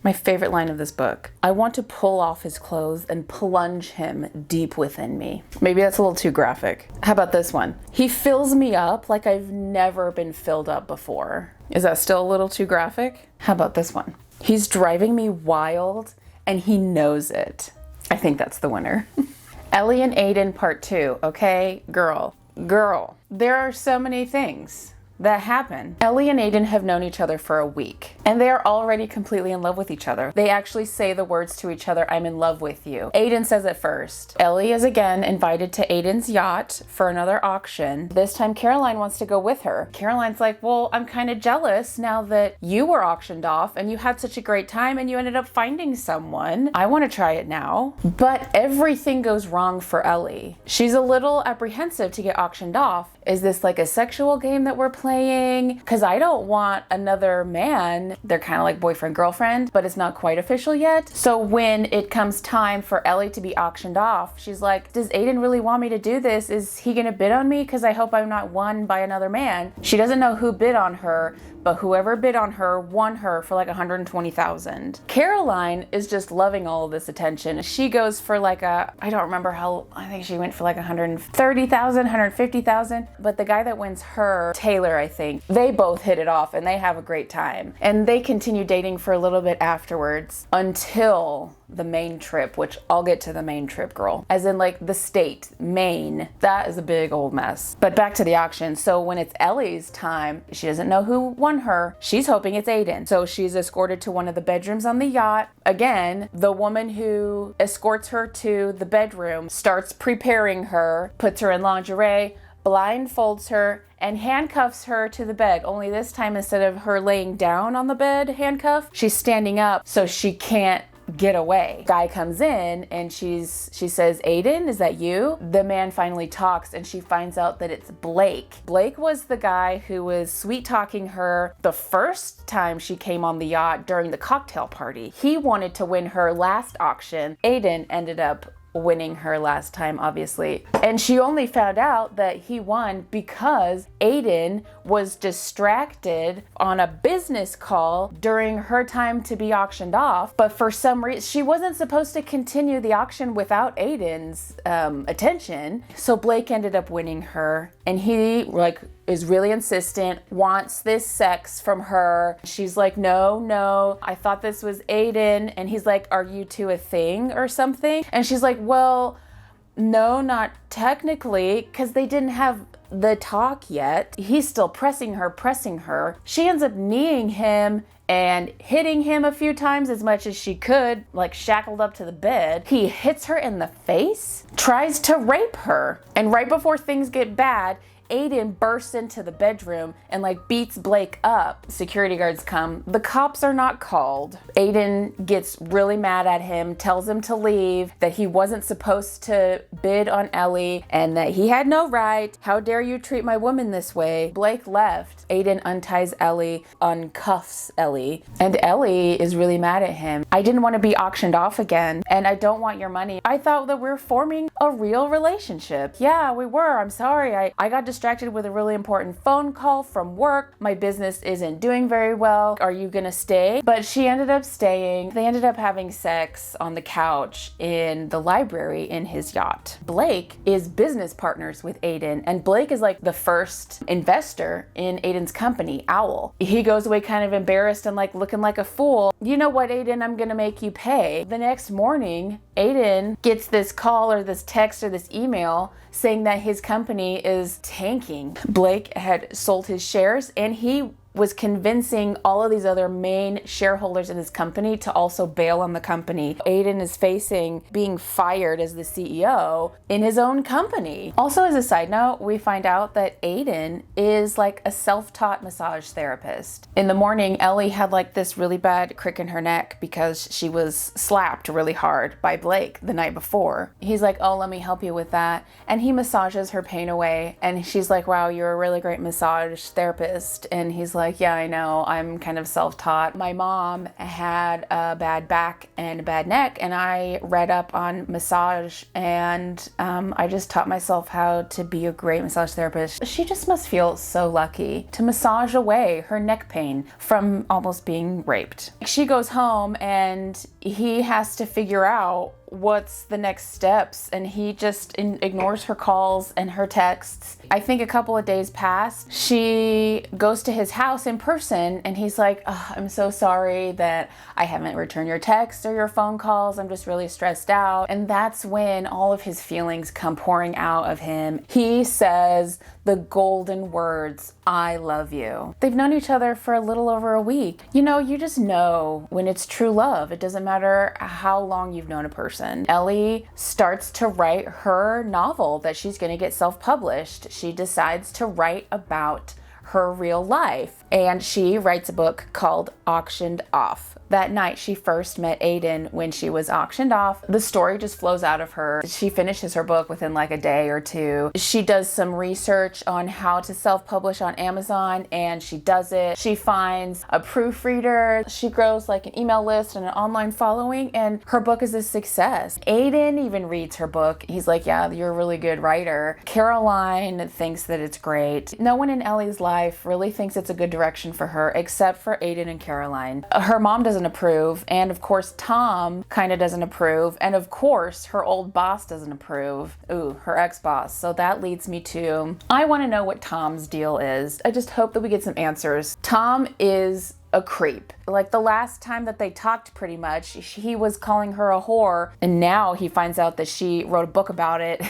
My favorite line of this book. I want to pull off his clothes and plunge him deep within me. Maybe that's a little too graphic. How about this one? He fills me up like I've never been filled up before. Is that still a little too graphic? How about this one? He's driving me wild and he knows it. I think that's the winner. Ellie and Aiden part 2. Okay, girl. There are so many things that happen. Ellie and Aiden have known each other for a week, and they are already completely in love with each other. They actually say the words to each other, I'm in love with you. Aiden says it first. Ellie is again invited to Aiden's yacht for another auction. This time Caroline wants to go with her. Caroline's like, well, I'm kind of jealous now that you were auctioned off and you had such a great time and you ended up finding someone. I want to try it now. But everything goes wrong for Ellie. She's a little apprehensive to get auctioned off. Is this like a sexual game that we're playing? Because I don't want another man. They're kind of like boyfriend, girlfriend, but it's not quite official yet. So when it comes time for Ellie to be auctioned off, she's like, does Aiden really want me to do this? Is he gonna bid on me? Because I hope I'm not won by another man. She doesn't know who bid on her, but whoever bid on her won her for like $120,000. Caroline is just loving all of this attention. She goes for like I don't remember how, I think she went for like $130,000, $150,000. But the guy that wins her, Taylor, I think, they both hit it off and they have a great time. And they continue dating for a little bit afterwards until the Maine trip, which I'll get to the Maine trip, girl. As in like the state, Maine. That is a big old mess. But back to the auction. So when it's Ellie's time, she doesn't know who won her. She's hoping it's Aiden. So she's escorted to one of the bedrooms on the yacht. Again, the woman who escorts her to the bedroom starts preparing her, puts her in lingerie, blindfolds her, and handcuffs her to the bed. Only this time, instead of her laying down on the bed handcuffed, she's standing up so she can't get away. Guy comes in and she says, Aiden, is that you? The man finally talks and she finds out that it's Blake. Blake was the guy who was sweet talking her the first time she came on the yacht during the cocktail party. He wanted to win her last auction. Aiden ended up winning her last time, obviously. And she only found out that he won because Aiden was distracted on a business call during her time to be auctioned off. But for some reason, she wasn't supposed to continue the auction without Aiden's attention. So Blake ended up winning her, and he is really insistent, wants this sex from her. She's like, no, I thought this was Aiden. And he's like, are you two a thing or something? And she's like, well, no, not technically, because they didn't have the talk yet. He's still pressing her. She ends up kneeing him and hitting him a few times, as much as she could, like shackled up to the bed. He hits her in the face, tries to rape her. And right before things get bad, Aiden bursts into the bedroom and beats Blake up. Security guards come. The cops are not called. Aiden gets really mad at him, tells him to leave, that he wasn't supposed to bid on Ellie, and that he had no right. How dare you treat my woman this way? Blake left. Aiden unties Ellie, uncuffs Ellie, and Ellie is really mad at him. I didn't want to be auctioned off again, and I don't want your money. I thought that we were forming a real relationship. Yeah, we were. I'm sorry. I got distracted with a really important phone call from work. My business isn't doing very well. Are you gonna stay? But she ended up staying. They ended up having sex on the couch in the library in his yacht. Blake is business partners with Aiden, and Blake is the first investor in Aiden's company, Owl. He goes away kind of embarrassed and looking like a fool. You know what, Aiden, I'm gonna make you pay. The next morning, Aiden gets this call or this text or this email saying that his company is tanking. Blake had sold his shares, and he was convincing all of these other main shareholders in his company to also bail on the company. Aiden is facing being fired as the CEO in his own company. Also, as a side note, we find out that Aiden is a self-taught massage therapist. In the morning, Ellie had this really bad crick in her neck because she was slapped really hard by Blake the night before. He's like, oh, let me help you with that. And he massages her pain away. And she's like, wow, you're a really great massage therapist. And he's like, like, yeah, I know, I'm kind of self-taught. My mom had a bad back and a bad neck, and I read up on massage, and I just taught myself how to be a great massage therapist. She just must feel so lucky to massage away her neck pain from almost being raped. She goes home and he has to figure out what's the next steps, and he just ignores her calls and her texts. I think a couple of days pass. She goes to his house in person, and he's like, oh, I'm so sorry that I haven't returned your texts or your phone calls. I'm just really stressed out. And that's when all of his feelings come pouring out of him. He says the golden words, I love you. They've known each other for a little over a week. You know, you just know when it's true love. It doesn't matter how long you've known a person. Ellie starts to write her novel that she's going to get self-published. She decides to write about her real life, and she writes a book called Auctioned Off. That night she first met Aiden when she was auctioned off. The story just flows out of her. She finishes her book within like a day or two. She does some research on how to self-publish on Amazon, and she does it. She finds a proofreader. She grows like an email list and an online following, and her book is a success. Aiden even reads her book. He's like, yeah, you're a really good writer. Caroline thinks that it's great. No one in Ellie's life really thinks it's a good direction for her except for Aiden and Caroline. Her mom doesn't approve, and of course Tom kind of doesn't approve, and of course her old boss doesn't approve. Ooh, her ex-boss. So that leads me to, I want to know what Tom's deal is. I just hope that we get some answers. Tom is a creep. Like the last time that they talked, pretty much, he was calling her a whore, and now he finds out that she wrote a book about it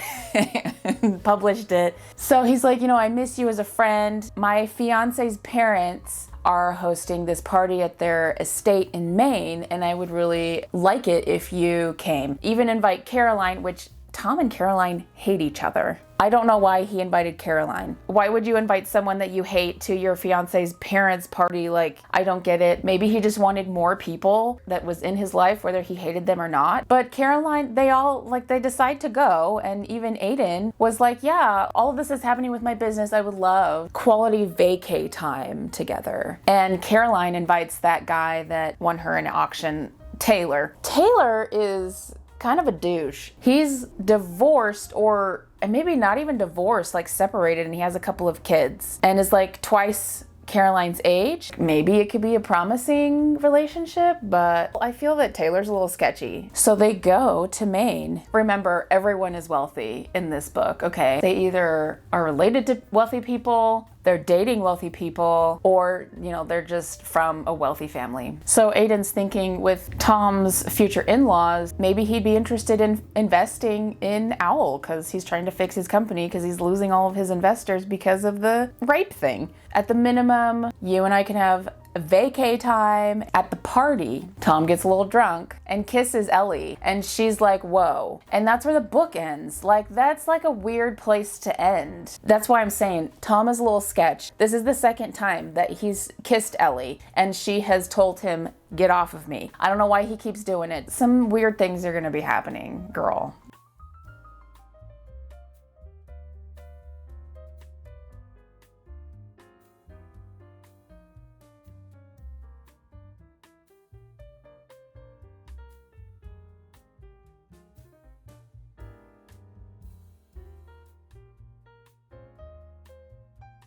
and published it. So he's like, you know, I miss you as a friend. My fiance's parents are hosting this party at their estate in Maine, and I would really like it if you came. Even invite Caroline, which Tom and Caroline hate each other. I don't know why he invited Caroline. Why would you invite someone that you hate to your fiance's parents' party? Like, I don't get it. Maybe he just wanted more people that was in his life, whether he hated them or not. But Caroline, they decide to go. And even Aiden was like, yeah, all of this is happening with my business. I would love quality vacay time together. And Caroline invites that guy that won her an auction, Taylor. Taylor is kind of a douche. He's divorced, or maybe not even divorced, like separated, and he has a couple of kids and is like twice Caroline's age. Maybe it could be a promising relationship, but I feel that Taylor's a little sketchy. So they go to Maine. Remember, everyone is wealthy in this book, okay? They either are related to wealthy people, they're dating wealthy people, or, you know, they're just from a wealthy family. So Aiden's thinking with Tom's future in-laws, maybe he'd be interested in investing in Owl because he's trying to fix his company because he's losing all of his investors because of the rape thing. At the minimum, you and I can have vacay time. At the party, Tom gets a little drunk and kisses Ellie, and she's like, whoa. And that's where the book ends. Like, that's like a weird place to end. That's why I'm saying Tom is a little sketch. This is the second time that he's kissed Ellie, and she has told him, get off of me. I don't know why he keeps doing it. Some weird things are gonna be happening, girl.